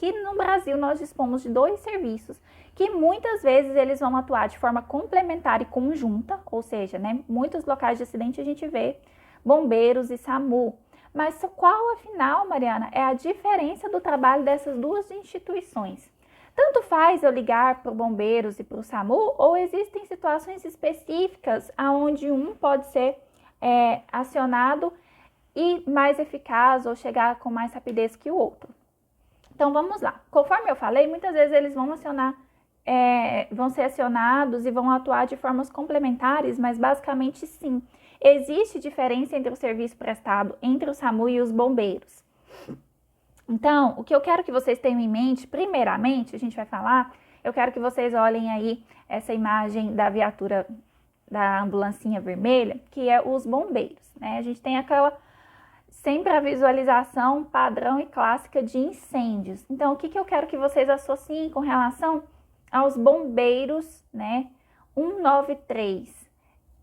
aqui no Brasil nós dispomos de 2 serviços que muitas vezes eles vão atuar de forma complementar e conjunta, ou seja, né, muitos locais de acidente a gente vê bombeiros e SAMU. Mas qual, afinal, Mariana, é a diferença do trabalho dessas 2 instituições? Tanto faz eu ligar para os bombeiros e para o SAMU, ou existem situações específicas onde um pode ser acionado e mais eficaz ou chegar com mais rapidez que o outro? Então vamos lá. Conforme eu falei, muitas vezes eles vão ser acionados e vão atuar de formas complementares, mas basicamente sim. Existe diferença entre o serviço prestado entre o SAMU e os bombeiros. Então, o que eu quero que vocês tenham em mente, primeiramente, a gente vai falar, eu quero que vocês olhem aí essa imagem da viatura da ambulancinha vermelha, que é os bombeiros, né? A gente tem sempre a visualização padrão e clássica de incêndios. Então, o que eu quero que vocês associem com relação aos bombeiros, né? 193,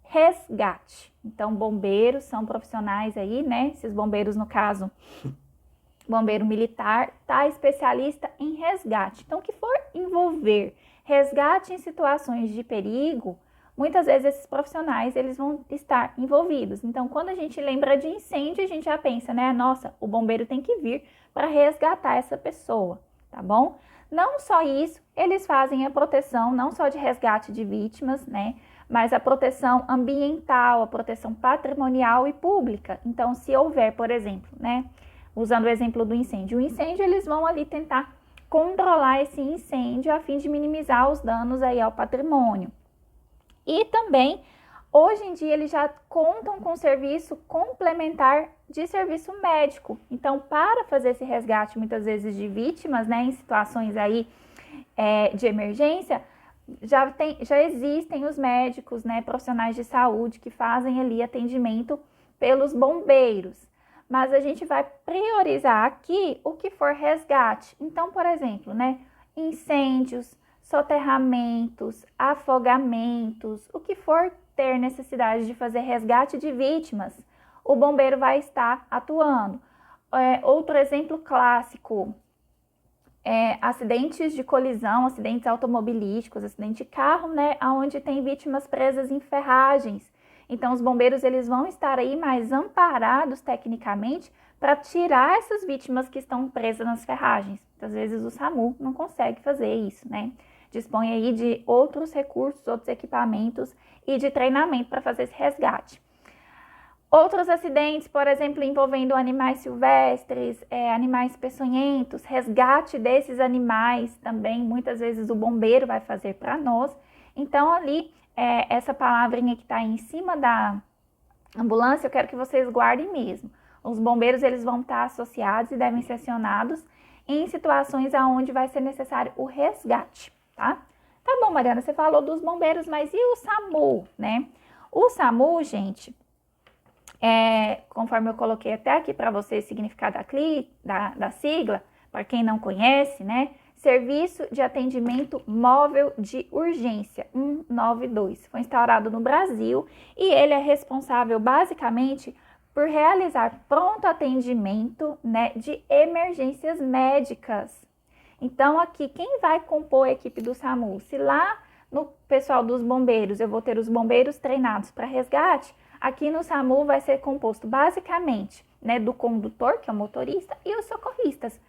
resgate. Então, bombeiros são profissionais aí, né? Esses bombeiros, no caso, bombeiro militar, tá especialista em resgate. Então, o que for envolver resgate em situações de perigo, muitas vezes esses profissionais, eles vão estar envolvidos. Então, quando a gente lembra de incêndio, a gente já pensa, né? Nossa, o bombeiro tem que vir para resgatar essa pessoa, tá bom? Não só isso, eles fazem a proteção, não só de resgate de vítimas, né? Mas a proteção ambiental, a proteção patrimonial e pública. Então, se houver, por exemplo, né? Usando o exemplo do incêndio. O incêndio, eles vão ali tentar controlar esse incêndio a fim de minimizar os danos aí ao patrimônio. E também, hoje em dia, eles já contam com serviço complementar de serviço médico. Então, para fazer esse resgate, muitas vezes, de vítimas, né, em situações aí de emergência, já existem os médicos, né, profissionais de saúde que fazem ali atendimento pelos bombeiros. Mas a gente vai priorizar aqui o que for resgate. Então, por exemplo, né, incêndios, soterramentos, afogamentos, o que for ter necessidade de fazer resgate de vítimas, o bombeiro vai estar atuando. Outro exemplo clássico, acidentes de colisão, acidentes automobilísticos, acidente de carro, né, onde tem vítimas presas em ferragens. Então, os bombeiros, eles vão estar aí mais amparados tecnicamente para tirar essas vítimas que estão presas nas ferragens. Muitas vezes o SAMU não consegue fazer isso, né? Dispõe aí de outros recursos, outros equipamentos e de treinamento para fazer esse resgate. Outros acidentes, por exemplo, envolvendo animais silvestres, animais peçonhentos, resgate desses animais também, muitas vezes o bombeiro vai fazer para nós. Então, ali, essa palavrinha que está em cima da ambulância, eu quero que vocês guardem mesmo. Os bombeiros, eles vão estar associados e devem ser acionados em situações onde vai ser necessário o resgate, tá? Tá bom, Mariana, você falou dos bombeiros, mas e o SAMU, né? O SAMU, gente, conforme eu coloquei até aqui para vocês o significado da sigla, para quem não conhece, né? Serviço de Atendimento Móvel de Urgência, 192. Foi instaurado no Brasil e ele é responsável basicamente por realizar pronto atendimento, né, de emergências médicas. Então, aqui, quem vai compor a equipe do SAMU? Se lá no pessoal dos bombeiros eu vou ter os bombeiros treinados para resgate, aqui no SAMU vai ser composto basicamente, né, do condutor, que é o motorista, e os socorristas.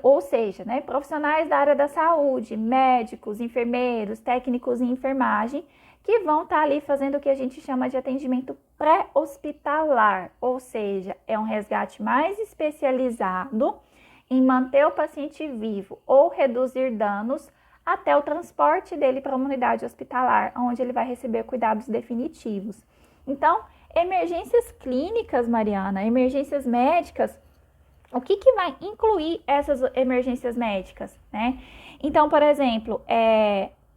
Ou seja, né, profissionais da área da saúde, médicos, enfermeiros, técnicos em enfermagem, que vão estar ali fazendo o que a gente chama de atendimento pré-hospitalar, ou seja, é um resgate mais especializado em manter o paciente vivo ou reduzir danos até o transporte dele para uma unidade hospitalar, onde ele vai receber cuidados definitivos. Então, emergências clínicas, Mariana, emergências médicas, o que vai incluir essas emergências médicas, né? Então, por exemplo,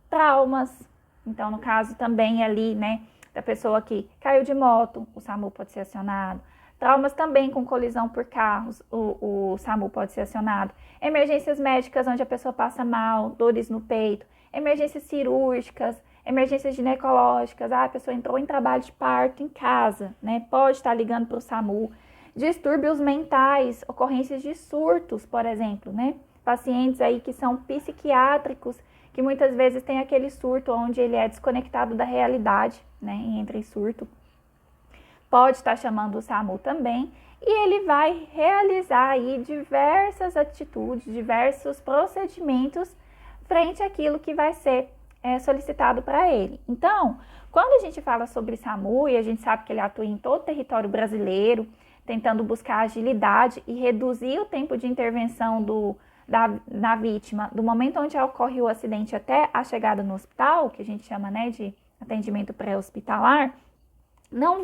traumas. Então, no caso também ali, né, da pessoa que caiu de moto, o SAMU pode ser acionado. Traumas também com colisão por carros, o SAMU pode ser acionado. Emergências médicas onde a pessoa passa mal, dores no peito. Emergências cirúrgicas, emergências ginecológicas. A pessoa entrou em trabalho de parto em casa, né? Pode estar ligando para o SAMU. Distúrbios mentais, ocorrências de surtos, por exemplo, né? pacientes aí que são psiquiátricos, que muitas vezes tem aquele surto onde ele é desconectado da realidade, né, e entra em surto. Pode estar chamando o SAMU também, e ele vai realizar aí diversas atitudes, diversos procedimentos frente àquilo que vai ser solicitado para ele. Então, quando a gente fala sobre SAMU, e a gente sabe que ele atua em todo o território brasileiro, tentando buscar agilidade e reduzir o tempo de intervenção da vítima, do momento onde ocorre o acidente até a chegada no hospital, que a gente chama, né, de atendimento pré-hospitalar, não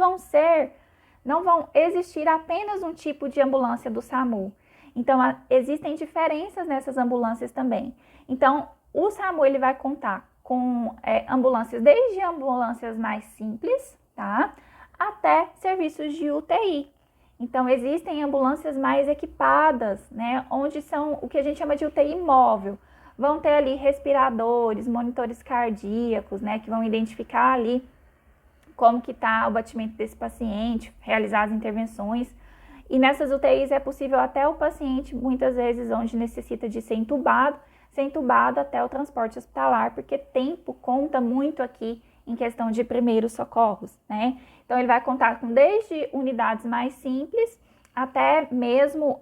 vão existir apenas um tipo de ambulância do SAMU. Então, existem diferenças nessas ambulâncias também. Então, o SAMU ele vai contar com ambulâncias, desde ambulâncias mais simples, tá? Até serviços de UTI. Então, existem ambulâncias mais equipadas, né? Onde são o que a gente chama de UTI móvel. Vão ter ali respiradores, monitores cardíacos, né? Que vão identificar ali como que está o batimento desse paciente, realizar as intervenções. E nessas UTIs é possível até o paciente, muitas vezes, onde necessita de ser entubado até o transporte hospitalar, porque tempo conta muito aqui em questão de primeiros socorros, né? Então, ele vai contar com desde unidades mais simples, até mesmo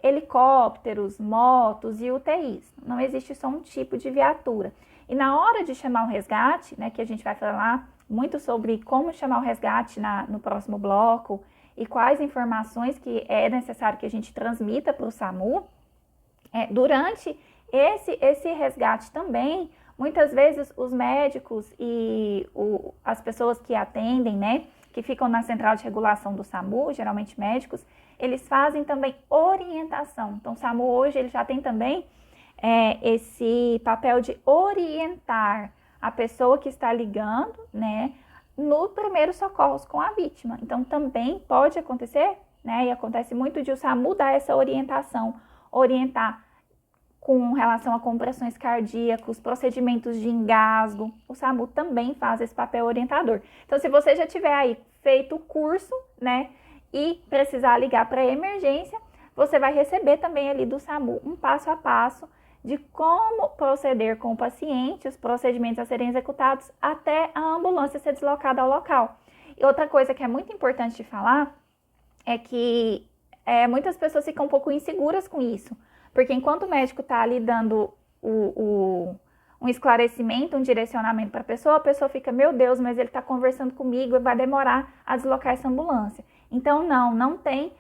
helicópteros, motos e UTIs. Não existe só um tipo de viatura. E na hora de chamar o resgate, né, que a gente vai falar muito sobre como chamar o resgate no próximo bloco e quais informações que é necessário que a gente transmita para o SAMU, durante esse resgate também, muitas vezes os médicos e as pessoas que atendem, né, que ficam na central de regulação do SAMU, geralmente médicos, eles fazem também orientação. Então, o SAMU hoje ele já tem também esse papel de orientar a pessoa que está ligando, né, no primeiro socorros com a vítima. Então, também pode acontecer, né, e acontece muito de o SAMU dar essa orientação, orientar com relação a compressões cardíacas, procedimentos de engasgo. O SAMU também faz esse papel orientador. Então, se você já tiver aí feito o curso, né, e precisar ligar para emergência, você vai receber também ali do SAMU um passo a passo de como proceder com o paciente, os procedimentos a serem executados até a ambulância ser deslocada ao local. E outra coisa que é muito importante de falar é que muitas pessoas ficam um pouco inseguras com isso, porque enquanto o médico está ali dando um esclarecimento, um direcionamento para a pessoa fica, meu Deus, mas ele está conversando comigo e vai demorar a deslocar essa ambulância. Então, não tem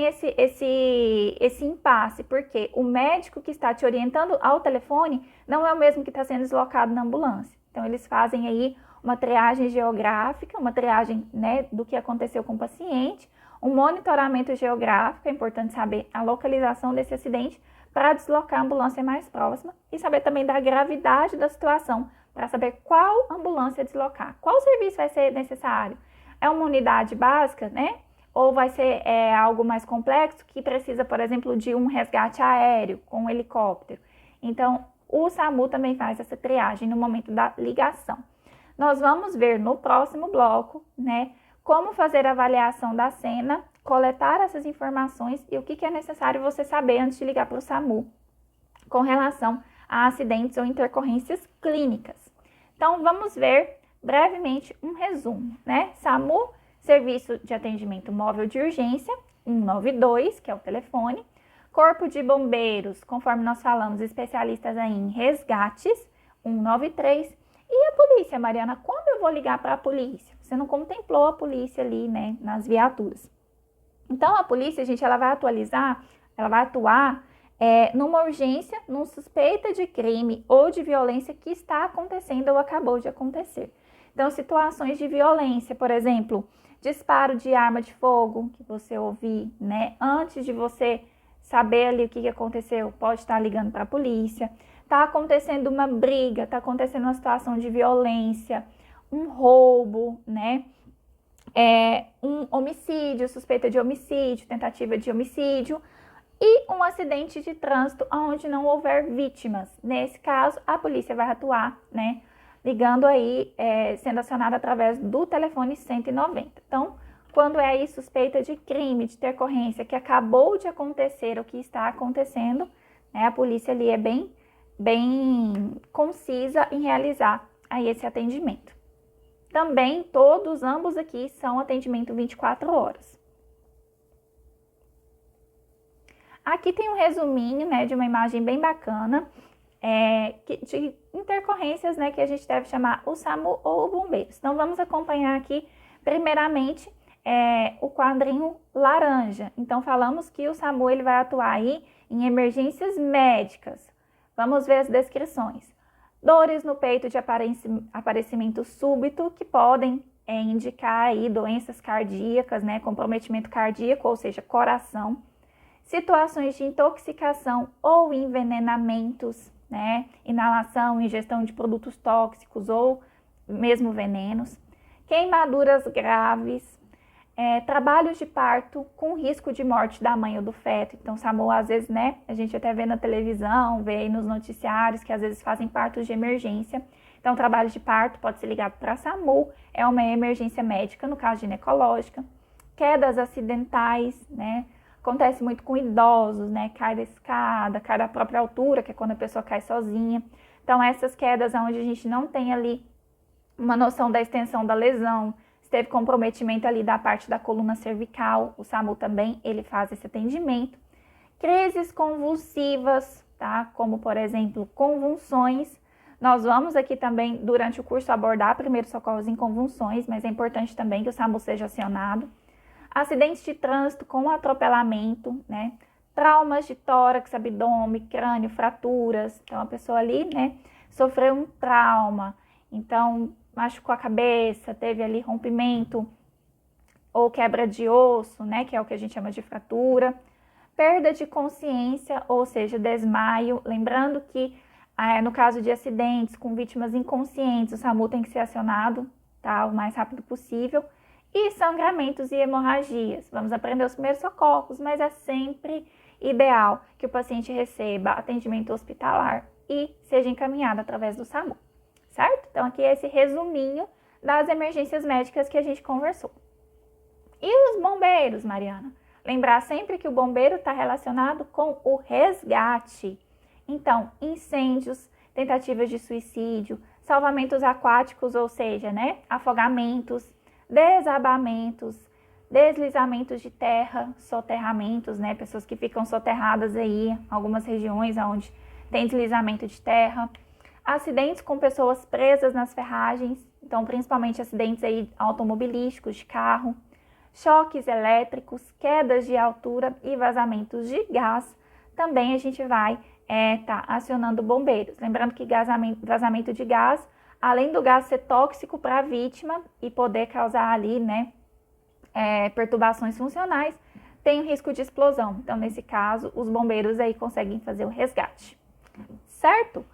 esse impasse, porque o médico que está te orientando ao telefone não é o mesmo que está sendo deslocado na ambulância. Então, eles fazem aí uma triagem geográfica, uma triagem, né, do que aconteceu com o paciente, um monitoramento geográfico, é importante saber a localização desse acidente para deslocar a ambulância mais próxima e saber também da gravidade da situação, para saber qual ambulância deslocar, qual serviço vai ser necessário. É uma unidade básica, né? Ou vai ser algo mais complexo que precisa, por exemplo, de um resgate aéreo com um helicóptero. Então, o SAMU também faz essa triagem no momento da ligação. Nós vamos ver no próximo bloco, né, como fazer a avaliação da cena, coletar essas informações e o que é necessário você saber antes de ligar para o SAMU com relação a acidentes ou intercorrências clínicas. Então, vamos ver brevemente um resumo, né? SAMU, Serviço de Atendimento Móvel de Urgência, 192, que é o telefone. Corpo de Bombeiros, conforme nós falamos, especialistas aí em resgates, 193. E a polícia, Mariana, quando eu vou ligar para a polícia? Você não contemplou a polícia ali, né, nas viaturas. Então, a polícia, gente, ela vai atuar numa urgência, numa suspeita de crime ou de violência que está acontecendo ou acabou de acontecer. Então, situações de violência, por exemplo, disparo de arma de fogo, que você ouvir, né, antes de você saber ali o que aconteceu, pode estar ligando para a polícia. Está acontecendo uma briga, está acontecendo uma situação de violência, um roubo, né? Um homicídio, suspeita de homicídio, tentativa de homicídio e um acidente de trânsito onde não houver vítimas. Nesse caso, a polícia vai atuar, né? Ligando aí, sendo acionada através do telefone 190. Então, quando é aí suspeita de crime, de intercorrência que acabou de acontecer ou que está acontecendo, né, a polícia ali é bem concisa em realizar aí esse atendimento. Também, ambos aqui são atendimento 24 horas. Aqui tem um resuminho, né, de uma imagem bem bacana, de intercorrências, né, que a gente deve chamar o SAMU ou o bombeiros. Então, vamos acompanhar aqui, primeiramente, o quadrinho laranja. Então, falamos que o SAMU ele vai atuar aí em emergências médicas. Vamos ver as descrições. Dores no peito de aparecimento súbito, que podem indicar aí doenças cardíacas, né, comprometimento cardíaco, ou seja, coração. Situações de intoxicação ou envenenamentos, né, inalação, ingestão de produtos tóxicos ou mesmo venenos. Queimaduras graves, trabalhos de parto com risco de morte da mãe ou do feto. Então, SAMU, às vezes, né, a gente até vê na televisão, vê aí nos noticiários que às vezes fazem partos de emergência. Então, trabalho de parto pode ser ligado para SAMU, é uma emergência médica, no caso ginecológica. Quedas acidentais, né, acontece muito com idosos, né, cai da escada, cai da própria altura, que é quando a pessoa cai sozinha. Então, essas quedas onde a gente não tem ali uma noção da extensão da lesão, se teve comprometimento ali da parte da coluna cervical, o SAMU também, ele faz esse atendimento. Crises convulsivas, tá? Como, por exemplo, convulsões. Nós vamos aqui também, durante o curso, abordar primeiros socorros em convulsões, mas é importante também que o SAMU seja acionado. Acidentes de trânsito com atropelamento, né? Traumas de tórax, abdômen, crânio, fraturas. Então, a pessoa ali, né, sofreu um trauma. Então, machucou a cabeça, teve ali rompimento ou quebra de osso, né, que é o que a gente chama de fratura. Perda de consciência, ou seja, desmaio. Lembrando que, no caso de acidentes com vítimas inconscientes, o SAMU tem que ser acionado, tá, o mais rápido possível. E sangramentos e hemorragias. Vamos aprender os primeiros socorros, mas é sempre ideal que o paciente receba atendimento hospitalar e seja encaminhado através do SAMU, certo? Então, aqui é esse resuminho das emergências médicas que a gente conversou. E os bombeiros, Mariana? Lembrar sempre que o bombeiro está relacionado com o resgate. Então, incêndios, tentativas de suicídio, salvamentos aquáticos, ou seja, né, afogamentos, desabamentos, deslizamentos de terra, soterramentos, né? Pessoas que ficam soterradas aí, algumas regiões onde tem deslizamento de terra, acidentes com pessoas presas nas ferragens, então principalmente acidentes aí automobilísticos de carro, choques elétricos, quedas de altura e vazamentos de gás. Também a gente vai tá acionando bombeiros. Lembrando que vazamento de gás, além do gás ser tóxico para a vítima e poder causar ali, né, perturbações funcionais, tem um risco de explosão. Então, nesse caso, os bombeiros aí conseguem fazer o resgate, certo?